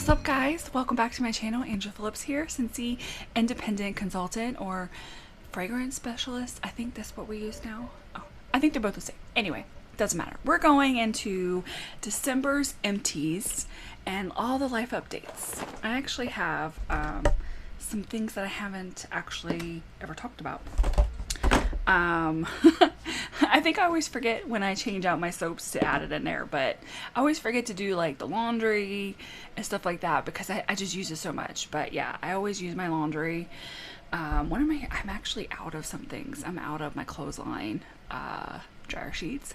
What's up, guys? Welcome back to my channel. Angel Phillips here, Scentsy independent consultant or fragrance specialist. I think that's what we use now. Oh, I think they're both the same. Anyway, doesn't matter. We're going into December's empties and all the life updates. I actually have some things that I haven't actually ever talked about. I think I always forget when I change out my soaps to add it in there, but I always forget to do like the laundry and stuff like that because I just use it so much. But yeah, I always use my laundry. I'm actually out of some things. I'm out of my clothesline dryer sheets.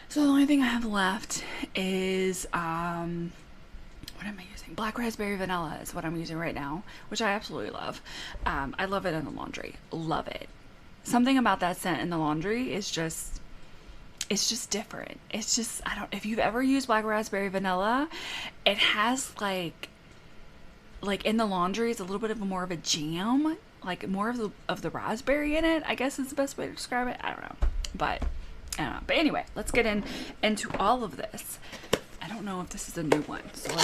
So the only thing I have left is what am I using? Black raspberry vanilla is what I'm using right now, which I absolutely love. I love it in the laundry. Love it. Something about that scent in the laundry is just, it's just different. It's just, if you've ever used black raspberry vanilla, it has like in the laundry, it's a little bit of more of a jam, like more of the raspberry in it, I guess is the best way to describe it. I don't know. But anyway, let's get into all of this. I don't know if this is a new one, so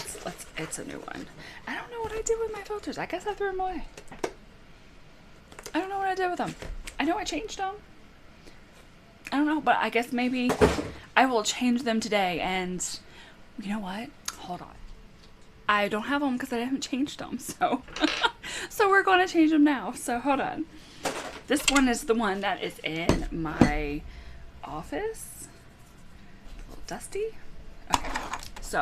it's a new one. I don't know what I did with my filters. I guess I threw them away. I don't know what I did with them. I know I changed them. I don't know, but I guess maybe I will change them today. And you know what? Hold on. I don't have them because I haven't changed them. So, so we're going to change them now. So hold on. This one is the one that is in my office. A little dusty. Okay, so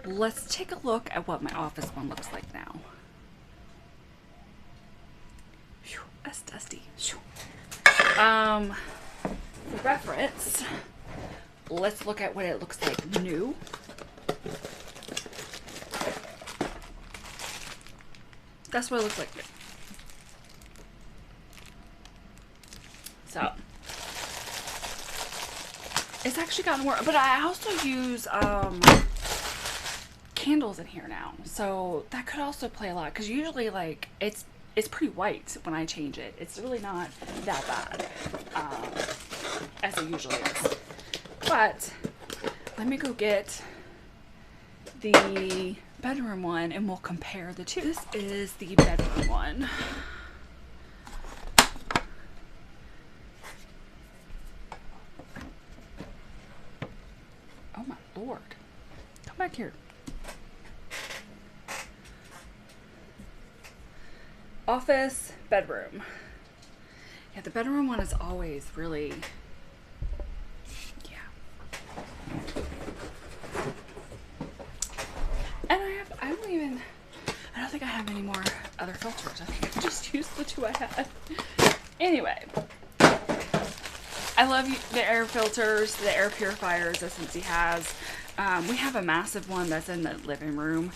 let's take a look at what my office one looks like now. Whew, that's dusty. For reference, let's look at what it looks like new. That's what it looks like new. So it's actually gotten worse, but I also use candles in here now, so that could also play a lot because usually like it's pretty white when I change it. It's really not that bad as it usually is. But let me go get the bedroom one and we'll compare the two. This is the bedroom one. Oh my Lord. Come back here. Office, bedroom. Yeah, the bedroom one is always really, yeah. And I don't think I have any more other filters. I think I just used the two I had. Anyway. I love the air filters, the air purifiers that Scentsy has. We have a massive one that's in the living room.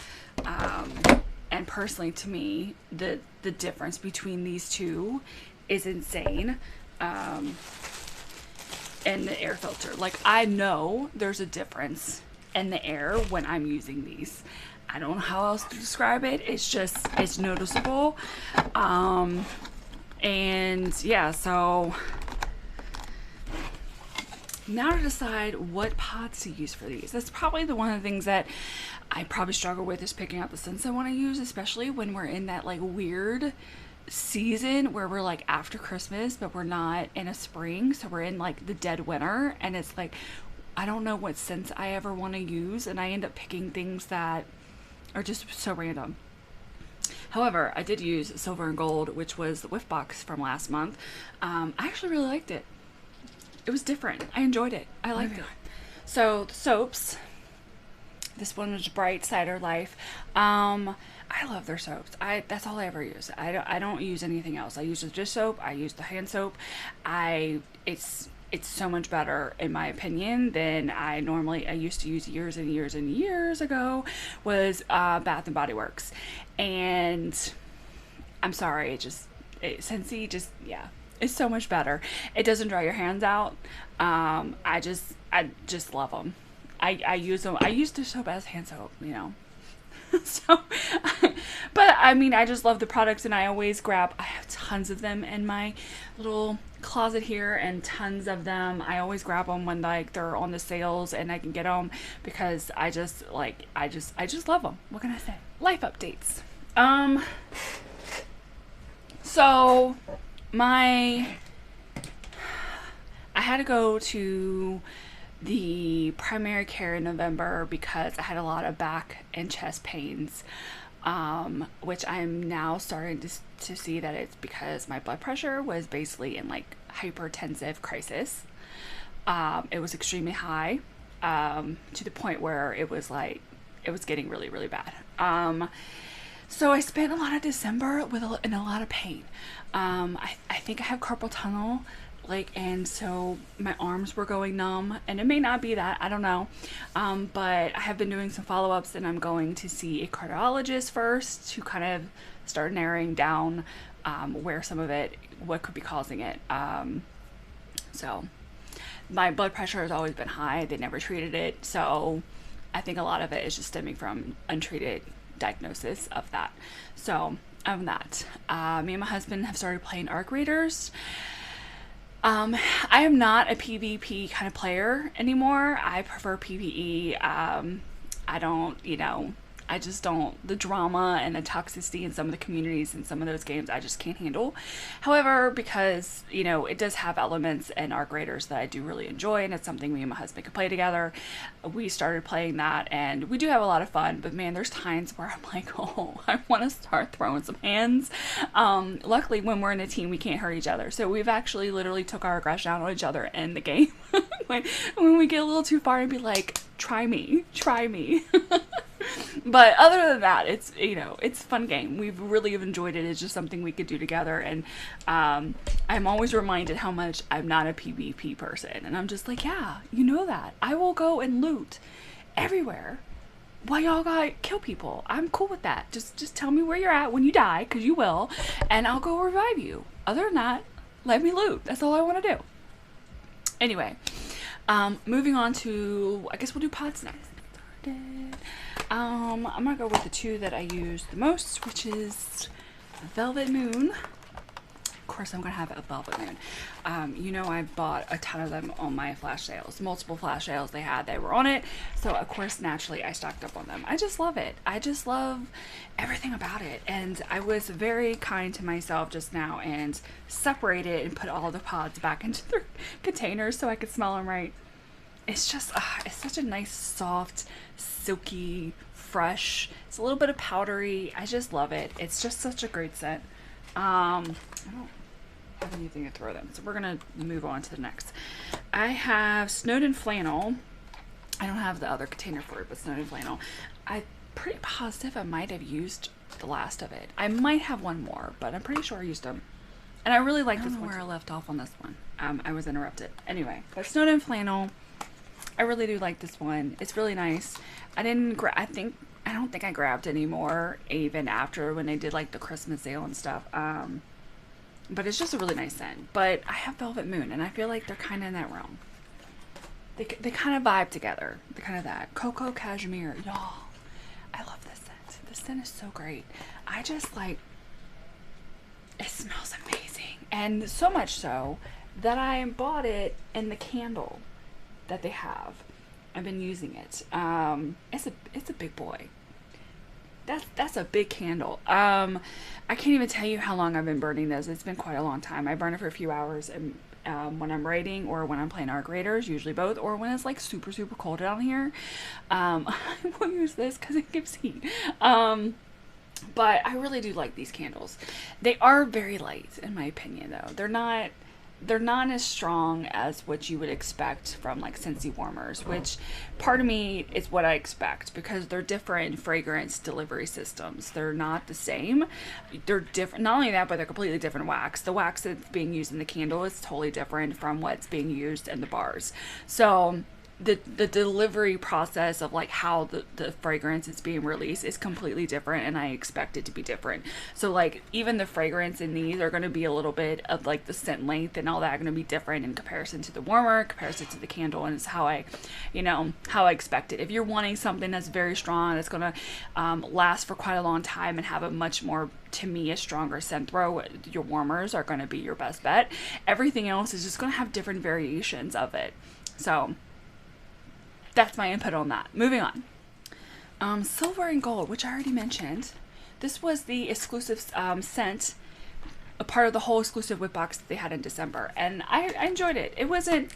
And personally, to me, the difference between these two is insane. And the air filter. Like, I know there's a difference in the air when I'm using these. I don't know how else to describe it. It's just, it's noticeable. And yeah, so now to decide what pods to use for these. That's probably one of the things that I probably struggle with is picking out the scents I want to use, especially when we're in that like weird season where we're like after Christmas, but we're not in a spring. So we're in like the dead winter and it's like, I don't know what scents I ever want to use. And I end up picking things that are just so random. However, I did use Silver and Gold, which was the whiff box from last month. I actually really liked it. It was different. I enjoyed it. I liked it. So the soaps, this one was Bright Cider Life. I love their soaps. That's all I ever use. I don't use anything else. I use the dish soap. I use the hand soap. It's so much better in my opinion than I used to use years and years and years ago was Bath and Body Works. And I'm sorry, Scentsy just, yeah. It's so much better. It doesn't dry your hands out. I just love them. I use them. I use dish soap as hand soap, you know. So, but I mean, I just love the products and I always grab, I have tons of them in my little closet here and tons of them. I always grab them when like they're on the sales and I can get them because I just love them. What can I say? Life updates. So I had to go to the primary care in November because I had a lot of back and chest pains, which I'm now starting to see that it's because my blood pressure was basically in like hypertensive crisis. It was extremely high, to the point where it was getting really, really bad. So I spent a lot of December in a lot of pain. I think I have carpal tunnel, and so my arms were going numb, and it may not be that, I don't know. But I have been doing some follow-ups, and I'm going to see a cardiologist first to kind of start narrowing down what could be causing it. So my blood pressure has always been high. They never treated it. So I think a lot of it is just stemming from untreated diagnosis of that. So me and my husband have started playing arc readers. I am not a PvP kind of player anymore. I prefer PvE. I just don't, the drama and the toxicity in some of the communities in some of those games, I just can't handle. However, because, it does have elements and arc raiders that I do really enjoy, and it's something me and my husband can play together. We started playing that, and we do have a lot of fun, but man, there's times where I'm like, oh, I want to start throwing some hands. Luckily, when we're in a team, we can't hurt each other. So we've actually literally took our aggression out on each other in the game. when we get a little too far and be like, try me. But other than that, it's a fun game. We've really enjoyed it. It's just something we could do together, and I'm always reminded how much I'm not a PvP person, and I'm just like, yeah, that I will go and loot everywhere while y'all gotta kill people. I'm cool with that. Just tell me where you're at when you die, because you will, and I'll go revive you. Other than that, let me loot. That's all I want to do. Anyway, moving on to, I guess we'll do pods next. I'm gonna go with the two that I use the most, which is Velvet Moon. Of course, I'm gonna have a Velvet Moon. I bought a ton of them on my flash sales, multiple flash sales they were on it. So of course, naturally, I stocked up on them. I just love it. I just love everything about it. And I was very kind to myself just now and separated and put all the pods back into their containers so I could smell them right. It's just, it's such a nice, soft, silky, fresh. It's a little bit of powdery. I just love it. It's just such a great scent. I don't have anything to throw them, so we're gonna move on to the next. I have Snowden Flannel. I don't have the other container for it, but Snowden Flannel. I'm pretty positive I might have used the last of it. I might have one more, but I'm pretty sure I used them. And I really like this one. Where I left off on this one. I was interrupted. Anyway, but Snowden Flannel. I really do like this one. It's really nice. I don't think I grabbed any more even after when they did like the Christmas sale and stuff. But it's just a really nice scent. But I have Velvet Moon, and I feel like they're kind of in that realm. They kind of vibe together. They're kind of that. Cocoa Cashmere. Y'all, I love this scent. This scent is so great. I just it smells amazing. And so much so that I bought it in the candle that they have. I've been using it. It's a big boy. That's a big candle. I can't even tell you how long I've been burning this. It's been quite a long time. I burn it for a few hours, and when I'm writing or when I'm playing arc raiders, usually both, or when it's like super cold down here, I will use this because it gives heat. But I really do like these candles. They are very light, in my opinion, though. They're not as strong as what you would expect from like Scentsy warmers, which part of me is what I expect because they're different fragrance delivery systems. They're not the same. They're different. Not only that, but they're completely different wax. The wax that's being used in the candle is totally different from what's being used in the bars. So the delivery process of like how the fragrance is being released is completely different, and I expect it to be different. So like even the fragrance in these are going to be a little bit of like the scent length and all that going to be different in comparison to the warmer, comparison to the candle, and it's how I, how I expect it. If you're wanting something that's very strong, that's going to last for quite a long time and have a much more, to me, a stronger scent throw, your warmers are going to be your best bet. Everything else is just going to have different variations of it. So that's my input on that. Moving on. Silver and Gold, which I already mentioned. This was the exclusive scent, a part of the whole exclusive whip box that they had in December, and I enjoyed it. It wasn't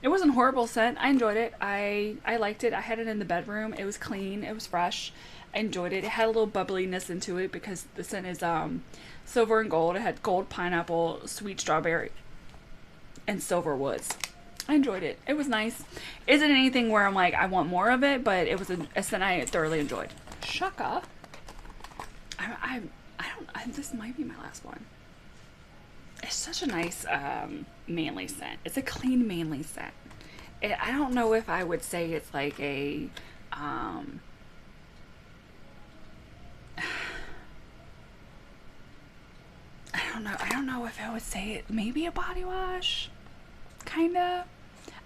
horrible scent. I enjoyed it. I liked it. I had it in the bedroom. It was clean. It was fresh. I enjoyed it. It had a little bubbliness into it because the scent is silver and gold. It had gold pineapple, sweet strawberry, and silver woods. I enjoyed it. It was nice. Isn't anything where I'm like, I want more of it, but it was a scent I thoroughly enjoyed. Shaka. This might be my last one. It's such a nice manly scent. It's a clean manly scent. I don't know if I would say it's like a I don't know if I would say it, maybe a body wash, kinda.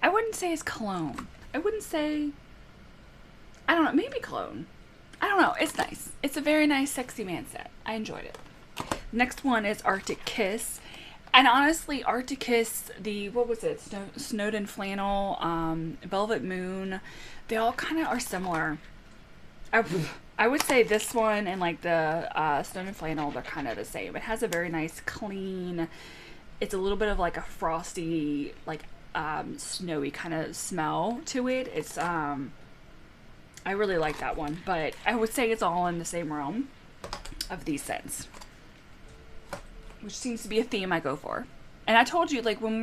I wouldn't say it's cologne. I wouldn't say, I don't know, maybe cologne. I don't know. It's nice. It's a very nice sexy man scent. I enjoyed it. Next one is Arctic Kiss. And honestly, Arctic Kiss, what was it? Snowden Flannel, Velvet Moon, they all kind of are similar. I would say this one and like the Snowden Flannel, they're kind of the same. It has a very nice, clean, it's a little bit of like a frosty, like snowy kind of smell to it. It's, I really like that one, but I would say it's all in the same realm of these scents, which seems to be a theme I go for. And I told you, like, when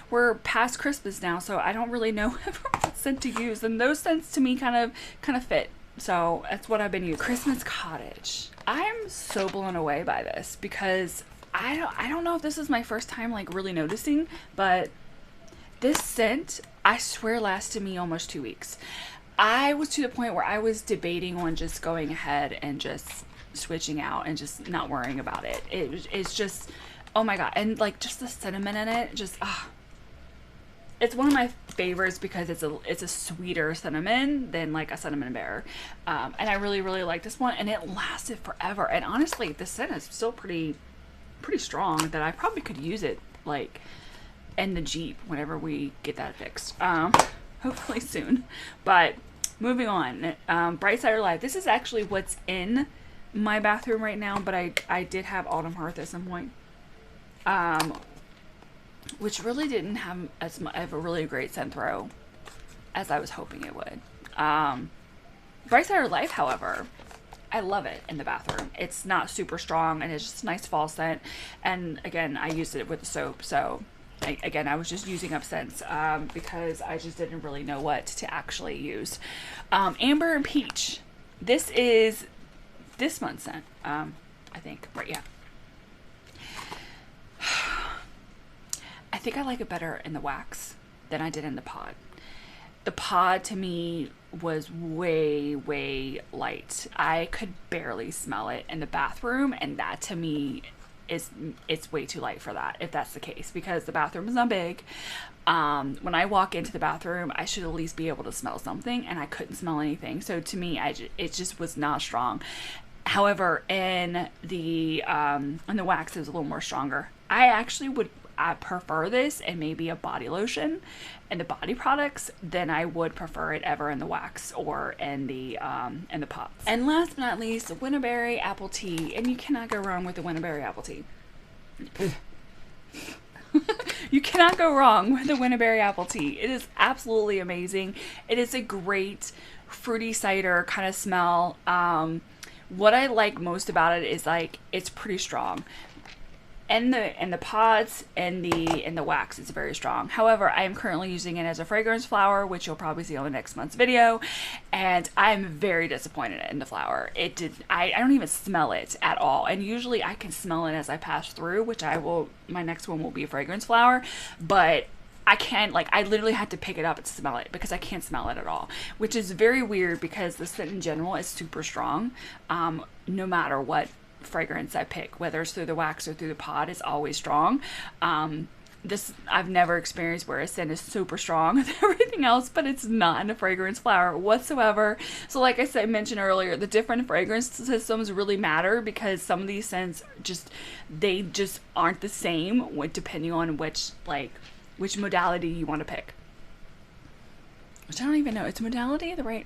we're past Christmas now, so I don't really know what scent to use, and those scents to me kind of fit. So that's what I've been using. Christmas Cottage. I'm so blown away by this because I don't know if this is my first time like really noticing, but this scent, I swear, lasted me almost 2 weeks. I was to the point where I was debating on just going ahead and just switching out and just not worrying about it. It's just, oh my god, and like just the cinnamon in it, just it's one of my favorites because it's a sweeter cinnamon than like a cinnamon bear, and I really like this one, and it lasted forever. And honestly, the scent is still pretty strong, that I probably could use it like in the Jeep whenever we get that fixed, hopefully soon. But moving on, Bright Side of Life. This is actually what's in my bathroom right now, but I did have Autumn Hearth at some point, which really didn't have as much of a really great scent throw as I was hoping it would. Bright Side of Life, however, I love it in the bathroom. It's not super strong, and it's just a nice fall scent. And again, I used it with the soap, so I was just using up scents because I just didn't really know what to actually use. Amber and Peach. This is this month's scent, I think. Right, yeah. I think I like it better in the wax than I did in the pod. The pod to me was way light. I could barely smell it in the bathroom, and that to me it's way too light for that, if that's the case, because the bathroom is not big. When I walk into the bathroom, I should at least be able to smell something, and I couldn't smell anything. So to me, it just was not strong. However, in the wax, it was a little more stronger. I actually would prefer this and maybe a body lotion and the body products than I would prefer it ever in the wax or in the pots. And last but not least, the Winterberry Apple Tea. And you cannot go wrong with the Winterberry Apple Tea. You cannot go wrong with the Winterberry Apple Tea. It is absolutely amazing. It is a great fruity cider kind of smell. What I like most about it is like it's pretty strong. And the pods and the wax is very strong. However, I am currently using it as a fragrance flower, which you'll probably see on the next month's video, and I'm very disappointed in the flower. I don't even smell it at all, and usually I can smell it as I pass through, which my next one will be a fragrance flower, but I can't, like, I literally had to pick it up and smell it because I can't smell it at all, which is very weird because the scent in general is super strong. No matter what fragrance I pick, whether it's through the wax or through the pod, it's always strong. This I've never experienced where a scent is super strong with everything else, but it's not in a fragrance flower whatsoever. So like I said, mentioned earlier, the different fragrance systems really matter because some of these scents they just aren't the same depending on which modality you want to pick. Which I don't even know. It's modality the right?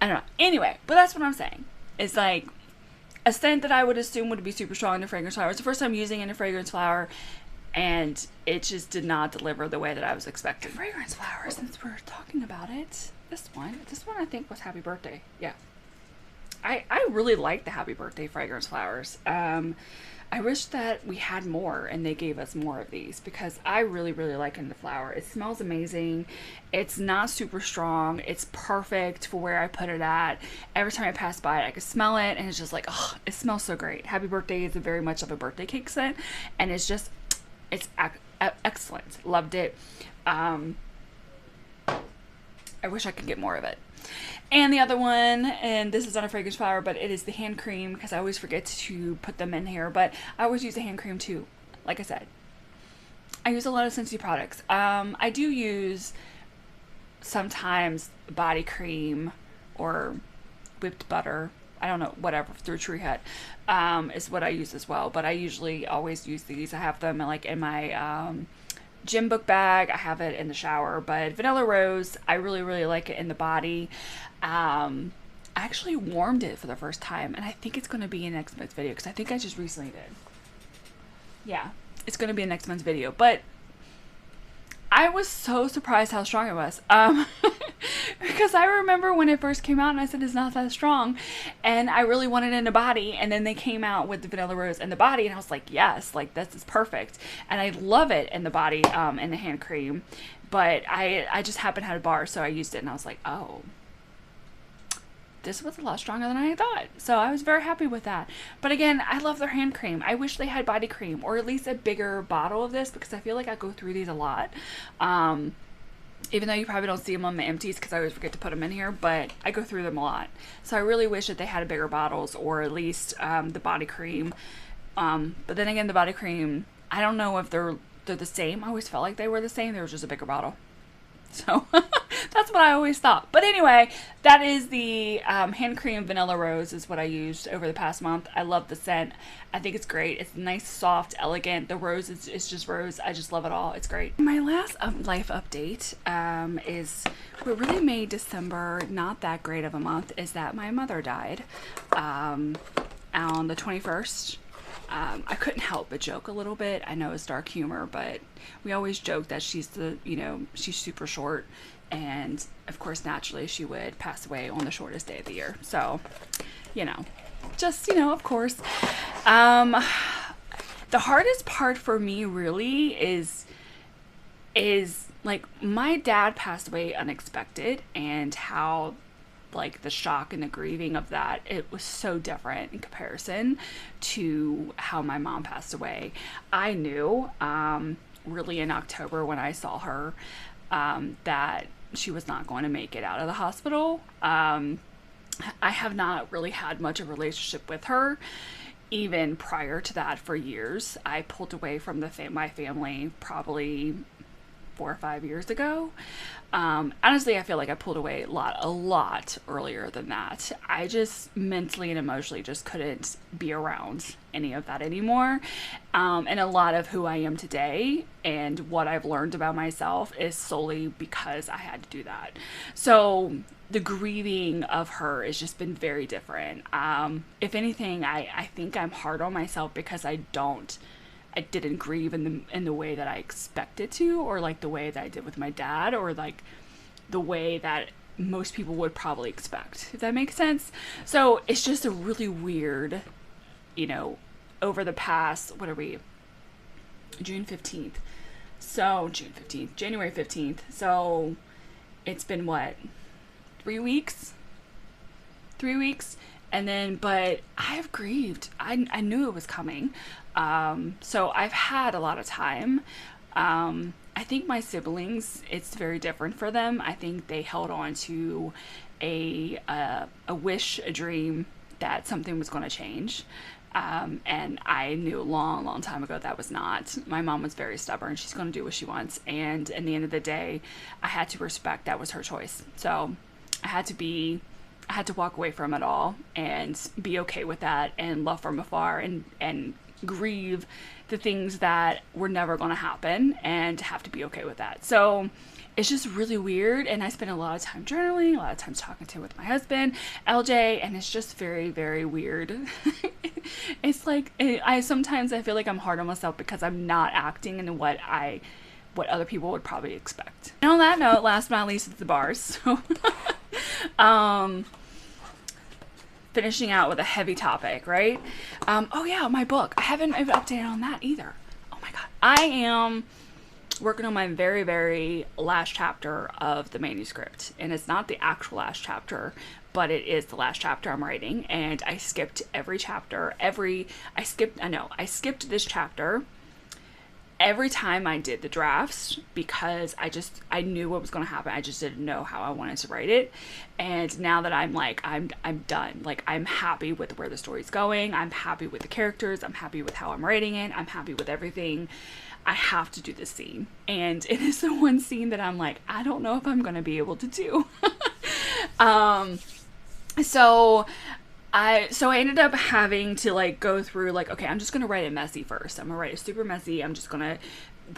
I don't know. Anyway, but that's what I'm saying. It's like a scent that I would assume would be super strong in a fragrance flower. It's the first time using it in a fragrance flower, and it just did not deliver the way that I was expecting. Fragrance flower, since we're talking about it, this one I think was Happy Birthday. Yeah. I really like the Happy Birthday fragrance flowers. I wish that we had more and they gave us more of these because I really, really like the flower. It smells amazing. It's not super strong. It's perfect for where I put it at. Every time I pass by it, I can smell it and it's just like, oh, it smells so great. Happy Birthday is very much of a birthday cake scent and it's excellent. Loved it. I wish I could get more of it. And the other one, and this is not a fragrance flower, but it is the hand cream because I always forget to put them in here, but I always use the hand cream too. Like I said, I use a lot of Scentsy products. I do use sometimes body cream or whipped butter. I don't know, whatever, through Tree Hut is what I use as well. But I usually always use these. I have them like in my gym book bag. I have it in the shower, but Vanilla Rose, I really, really like it in the body. I actually warmed it for the first time, and I think it's going to be in next month's video because I think I just recently did. Yeah, it's going to be in next month's video, but I was so surprised how strong it was. Because I remember when it first came out and I said it's not that strong and I really wanted it in the body, and then they came out with the Vanilla Rose in the body and I was like, yes, like this is perfect. And I love it in the body, in the hand cream, but I just happened to have a bar, so I used it and I was like, oh, this was a lot stronger than I thought. So I was very happy with that. But again, I love their hand cream. I wish they had body cream or at least a bigger bottle of this because I feel like I go through these a lot. Even though you probably don't see them on the empties because I always forget to put them in here, but I go through them a lot. So I really wish that they had bigger bottles or at least the body cream. But then again, the body cream, I don't know if they're the same. I always felt like they were the same. They were just a bigger bottle. So that's what I always thought. But anyway, that is the hand cream Vanilla Rose is what I used over the past month. I love the scent. I think it's great. It's nice, soft, elegant. The rose is just rose. I just love it all. It's great. My last life update is what really made December not that great of a month is that my mother died on the 21st. I couldn't help but joke a little bit. I know it's dark humor, but we always joke that she's she's super short, and of course naturally she would pass away on the shortest day of the year. So, of course. The hardest part for me really is like my dad passed away unexpected, and how like the shock and the grieving of that, it was so different in comparison to how my mom passed away. I knew really in October when I saw her that she was not going to make it out of the hospital. I have not really had much of a relationship with her even prior to that for years. I pulled away from my family probably 4 or 5 years ago. Honestly, I feel like I pulled away a lot earlier than that. I just mentally and emotionally just couldn't be around any of that anymore. And a lot of who I am today and what I've learned about myself is solely because I had to do that. So the grieving of her has just been very different. If anything, I think I'm hard on myself because I didn't grieve in the way that I expected to, or like the way that I did with my dad, or like the way that most people would probably expect, if that makes sense. So it's just a really weird, over the past, what are we, January 15th. So it's been what, 3 weeks? 3 weeks. And then, but I have grieved. I knew it was coming. So I've had a lot of time. I think my siblings, it's very different for them. I think they held on to a wish, a dream that something was going to change. And I knew a long, long time ago that was not. My mom was very stubborn. She's going to do what she wants. And in the end of the day, I had to respect that was her choice. So I had to walk away from it all and be okay with that and love from afar and grieve the things that were never going to happen and have to be okay with that. So it's just really weird, and I spend a lot of time journaling, a lot of time talking with my husband, LJ, and it's just very, very weird. It's like, I sometimes I feel like I'm hard on myself because I'm not acting in what other people would probably expect. And on that note, last but not least, it's the bars. So, finishing out with a heavy topic, right? Oh yeah, my book. I haven't updated on that either. Oh my god. I am working on my very, very last chapter of the manuscript, and it's not the actual last chapter, but it is the last chapter I'm writing, and I skipped every chapter. I skipped this chapter every time I did the drafts because I knew what was going to happen. I just didn't know how I wanted to write it. And now that I'm done. Like, I'm happy with where the story's going. I'm happy with the characters. I'm happy with how I'm writing it. I'm happy with everything. I have to do this scene. And it is the one scene that I'm like, I don't know if I'm going to be able to do. So I ended up having to like go through like, okay, I'm just going to write it messy first. I'm going to write it super messy. I'm just going to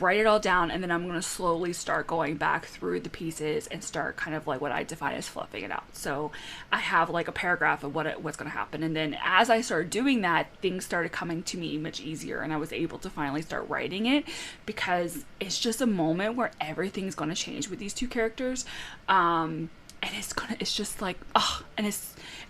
write it all down, and then I'm going to slowly start going back through the pieces and start kind of like what I define as fluffing it out. So I have like a paragraph of what's going to happen. And then as I started doing that, things started coming to me much easier, and I was able to finally start writing it because it's just a moment where everything's going to change with these two characters. And it's just like,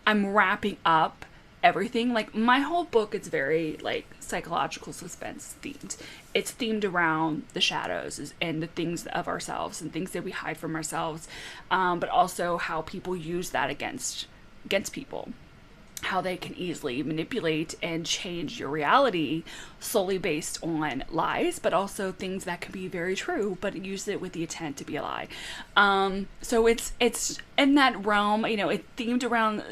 I'm wrapping up everything. Like, my whole book is very like psychological suspense themed. It's themed around the shadows and the things of ourselves and things that we hide from ourselves, but also how people use that against people, how they can easily manipulate and change your reality solely based on lies, but also things that can be very true, but use it with the intent to be a lie. So it's in that realm, it's themed around,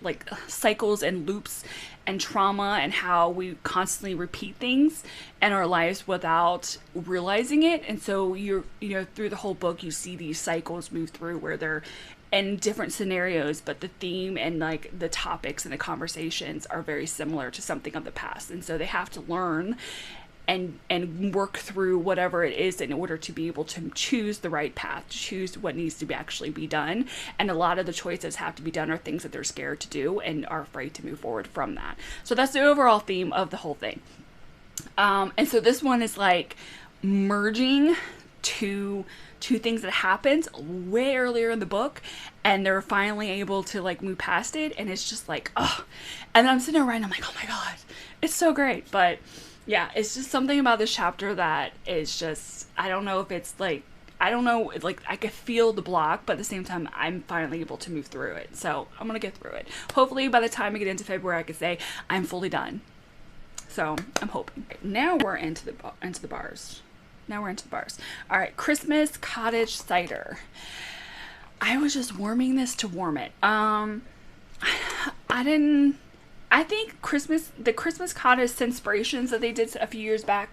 like cycles and loops and trauma and how we constantly repeat things in our lives without realizing it. And so through the whole book, you see these cycles move through where they're in different scenarios, but the theme and like the topics and the conversations are very similar to something of the past. And so they have to learn and work through whatever it is in order to be able to choose the right path, to choose what needs to actually be done. And a lot of the choices have to be done are things that they're scared to do and are afraid to move forward from that. So that's the overall theme of the whole thing. And so this one is like merging two things that happened way earlier in the book, and they're finally able to like move past it, and it's just like, oh. And then I'm sitting there writing, I'm like, oh my god, it's so great. But yeah, it's just something about this chapter that is just, I don't know if it's like, I don't know, like I could feel the block, but at the same time, I'm finally able to move through it. So I'm gonna get through it. Hopefully by the time I get into February, I can say I'm fully done. So I'm hoping. Now we're into the bars. All right, Christmas cottage cider. I was just warming this to warm it. I think the Christmas cottage Scentspirations that they did a few years back,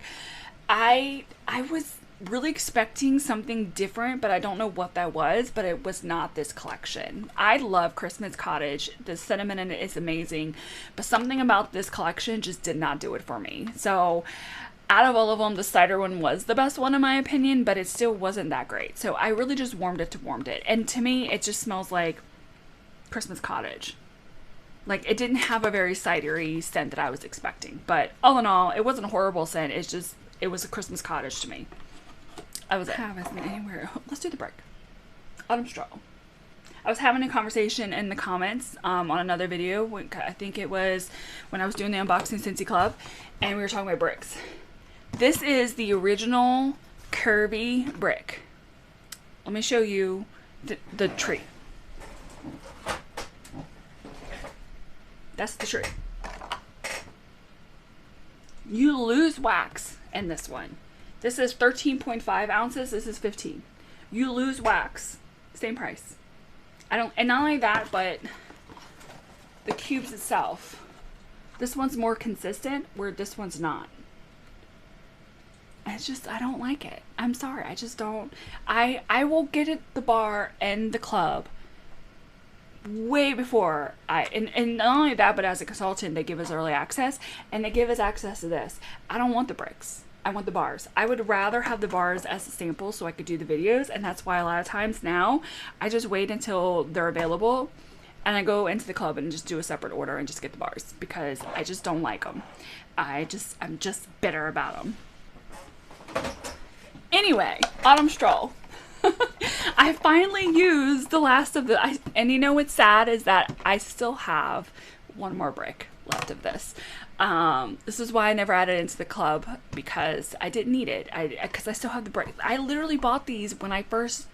I was really expecting something different, but I don't know what that was, but it was not this collection. I love Christmas cottage. The sentiment in it is amazing, but something about this collection just did not do it for me. So out of all of them, the cider one was the best one in my opinion, but it still wasn't that great. So I really just warmed it. And to me, it just smells like Christmas cottage. Like, it didn't have a very cidery scent that I was expecting. But all in all, it wasn't a horrible scent. It was a Christmas cottage to me. I was having anywhere. Let's do the break. Autumn Straw. I was having a conversation in the comments on another video. I think it was when I was doing the unboxing Scentsy Club, and we were talking about bricks. This is the original curvy brick. Let me show you the tree. That's the tree. You lose wax in this one. This is 13.5 ounces. This is 15. You lose wax. Same price. I don't, and not only that, but the cubes itself. This one's more consistent, where this one's not. It's just, I don't like it. I'm sorry. I just don't. I will get at the bar and the club way before and not only that, but as a consultant, they give us early access, and they give us access to this. I don't want the bricks. I want the bars. I would rather have the bars as a sample so I could do the videos, and that's why a lot of times now I just wait until they're available and I go into the club and just do a separate order and just get the bars, because I just don't like them. I'm just bitter about them. Anyway, autumn stroll. I finally used the last of the, and you know what's sad is that I still have one more brick left of this. This is why I never added it into the club, because I didn't need it. Because I still have the brick. I literally bought these when I first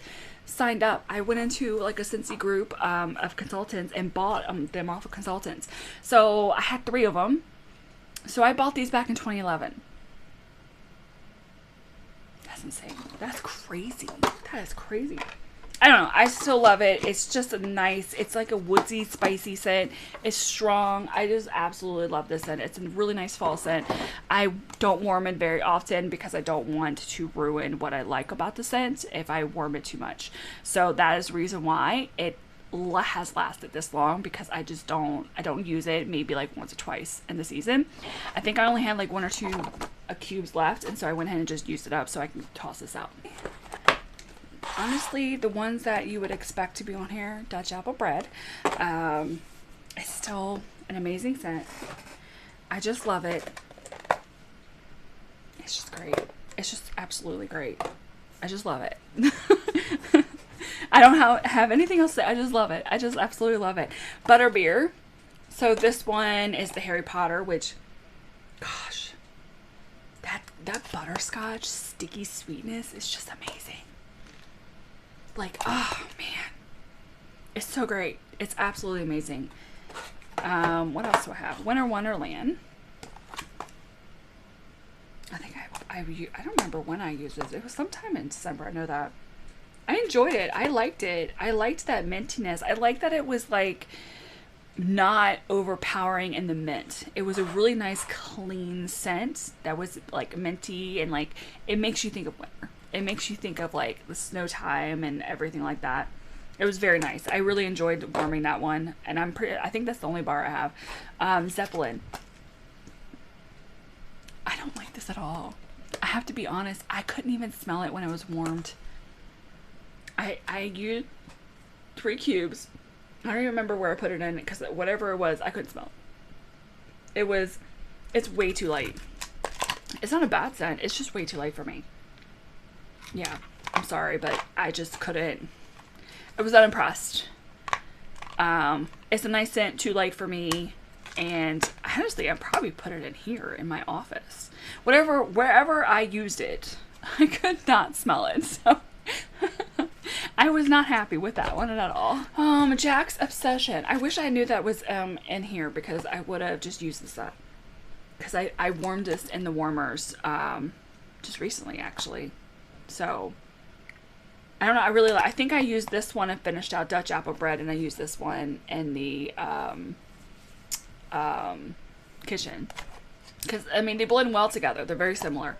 signed up. I went into like a Scentsy group of consultants and bought them off of consultants. So I had 3 of them. So I bought these back in 2011. That's insane. That's crazy. That is crazy. I don't know. I still love it. It's just a nice, it's like a woodsy, spicy scent. It's strong. I just absolutely love this scent. It's a really nice fall scent. I don't warm it very often because I don't want to ruin what I like about the scent if I warm it too much. So that is the reason why it has lasted this long, because I don't use it maybe like once or twice in the season. I think I only had like 1 or 2 cubes left, and so I went ahead and just used it up so I can toss this out. Honestly, the ones that you would expect to be on here, Dutch apple bread, it's still an amazing scent. I just love it. It's just great. It's just absolutely great. I just love it. I don't have anything else to say. I just love it. I just absolutely love it. Butterbeer. So this one is the Harry Potter, which, gosh, that butterscotch sticky sweetness is just amazing. Like, oh man, it's so great. It's absolutely amazing. What else do I have? Winter Wonderland. I think I don't remember when I used this. It was sometime in December. I know that. I enjoyed it. I liked it. I liked that mintiness. I liked that it was like not overpowering in the mint. It was a really nice clean scent that was like minty, and like it makes you think of winter. It makes you think of like the snow time and everything like that. It was very nice. I really enjoyed warming that one, and I think that's the only bar I have. Zepplin. I don't like this at all. I have to be honest. I couldn't even smell it when it was warmed. I used 3 cubes. I don't even remember where I put it in, because whatever it was, I couldn't smell it. It's way too light. It's not a bad scent. It's just way too light for me. Yeah, I'm sorry, but I just couldn't. I was unimpressed. It's a nice scent, too light for me. And honestly, I probably put it in here in my office. Wherever I used it, I could not smell it. So I was not happy with that one at all. Jack's Obsession. I wish I knew that was in here, because I would have just used this up. Because I warmed this in the warmers just recently, actually. So I don't know. I think I used this one and finished out Dutch apple bread, and I used this one in the kitchen. Because I mean, they blend well together. They're very similar.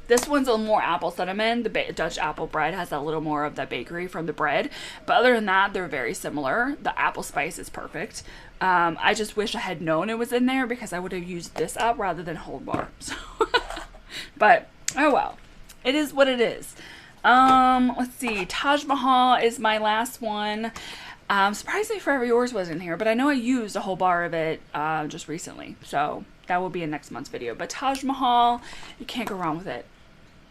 This one's a little more apple cinnamon. The Dutch apple bread has a little more of that bakery from the bread. But other than that, they're very similar. The apple spice is perfect. I just wish I had known it was in there, because I would have used this up rather than whole bar. So but, oh well. It is what it is. Let's see. Taj Mahal is my last one. Surprisingly, Forever Yours was in here, but I know I used a whole bar of it just recently. So that will be in next month's video. But Taj Mahal, you can't go wrong with it.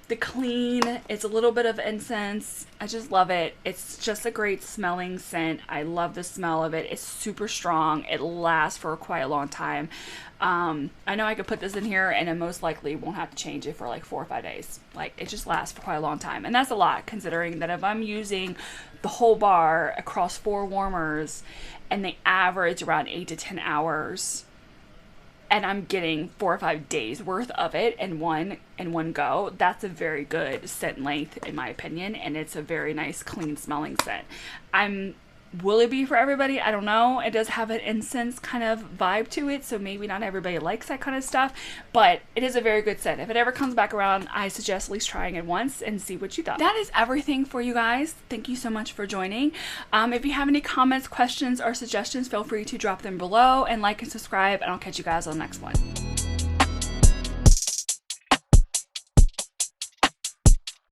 The clean, it's a little bit of incense. I just love it. It's just a great smelling scent. I love the smell of it. It's super strong. It lasts for quite a long time. I know I could put this in here and I most likely won't have to change it for like 4 or 5 days. Like, it just lasts for quite a long time. And that's a lot, considering that if I'm using the whole bar across 4 warmers and they average around 8 to 10 hours, and I'm getting 4 or 5 days worth of it in one go, that's a very good scent length in my opinion, and it's a very nice clean smelling scent. Will it be for everybody? I don't know. It does have an incense kind of vibe to it, so maybe not everybody likes that kind of stuff, but it is a very good scent. If it ever comes back around, I suggest at least trying it once and see what you thought. That is everything for you guys. Thank you so much for joining. If you have any comments, questions, or suggestions, feel free to drop them below, and like and subscribe, and I'll catch you guys on the next one.